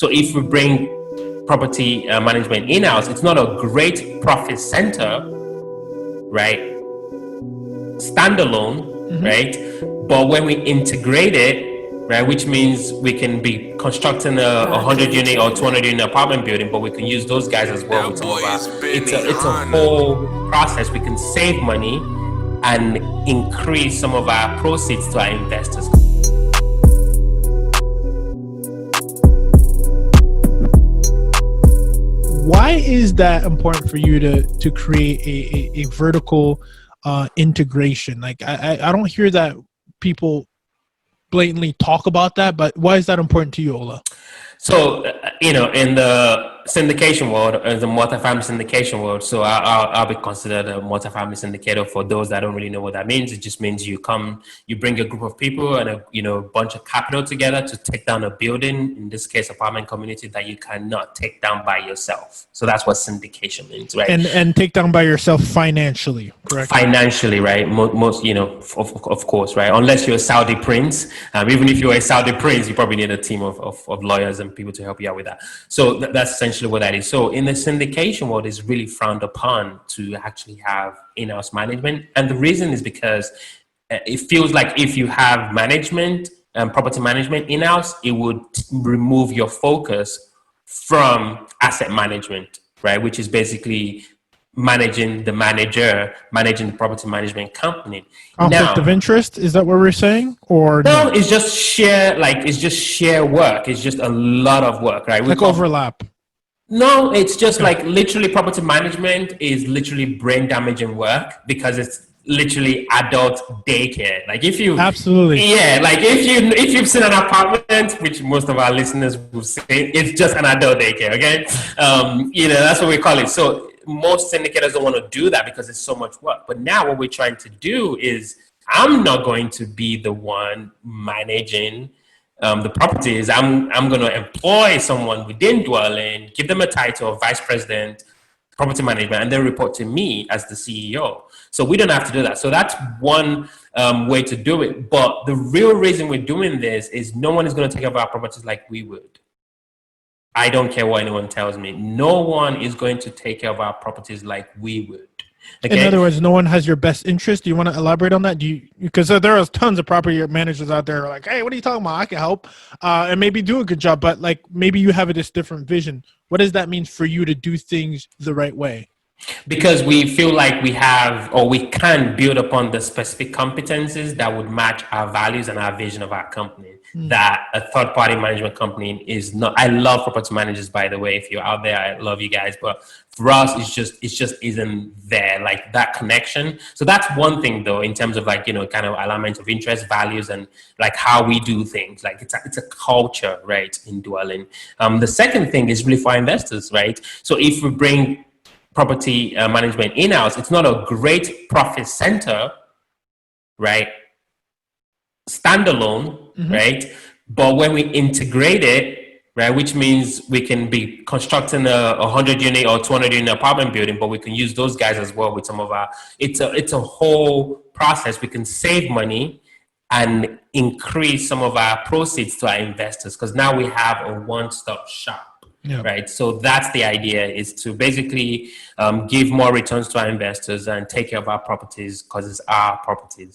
So if we bring property management in-house, it's not a great profit center, right? Standalone, right? But when we integrate it, right, which means we can be constructing a 100-unit or 200-unit apartment building, but we can use those guys as well. It's a whole process. We can save money and increase some of our proceeds to our investors. Why is that important for you to create a vertical integration? Like I don't hear that people blatantly talk about that, but why is that important to you, Ola? So, in the syndication world, the multifamily syndication world, so I'll be considered a multifamily syndicator. For those that don't really know what that means, it just means you bring a group of people and a bunch of capital together to take down a building, in this case, apartment community, that you cannot take down by yourself. So that's what syndication means, right? And take down by yourself financially, correct? Financially, right? Most, of course, right? Unless you're a Saudi prince, even if you're a Saudi prince, you probably need a team of lawyers and people to help you out with that. So that's essentially what that is. So in the syndication world, it's really frowned upon to actually have in-house management. And the reason is because it feels like if you have management and property management in-house, it would remove your focus from asset management, right? Which is basically managing the property management company. Conflict of interest, is that what we're saying? Or no, it's just sheer work. It's just a lot of work, right? Like overlap. No, it's just like literally property management is literally brain damaging work because it's literally adult daycare. Like if you've seen an apartment, which most of our listeners will say, it's just an adult daycare, okay? That's what we call it. So most syndicators don't want to do that because it's so much work. But now what we're trying to do is, I'm not going to be the one managing the properties. I'm going to employ someone within Dwelling, give them a title of vice president, property management, and then report to me as the CEO. So we don't have to do that. So that's one way to do it. But the real reason we're doing this is no one is going to take care of our properties like we would. I don't care what anyone tells me. No one is going to take care of our properties like we would. Okay? In other words, no one has your best interest. Do you want to elaborate on that? Because there are tons of property managers out there who are like, hey, what are you talking about? I can help and maybe do a good job, but like maybe you have this different vision. What does that mean for you to do things the right way? Because we feel like we have, or we can build upon the specific competencies that would match our values and our vision of our company. That a third-party management company is not. I love property managers, by the way. If you're out there, I love you guys. But for us, it just isn't there, like that connection. So that's one thing, though, in terms of like kind of alignment of interest, values, and like how we do things. Like it's a culture, right, in Dwelling. The second thing is really for investors, right? So if we bring property management in-house, it's not a great profit center, right? Standalone, right? But when we integrate it, right, which means we can be constructing a 100-unit or 200-unit apartment building, but we can use those guys as well with some of our. It's a whole process. We can save money and increase some of our proceeds to our investors because now we have a one-stop shop. Yeah. Right. So that's the idea, is to basically give more returns to our investors and take care of our properties because it's our properties.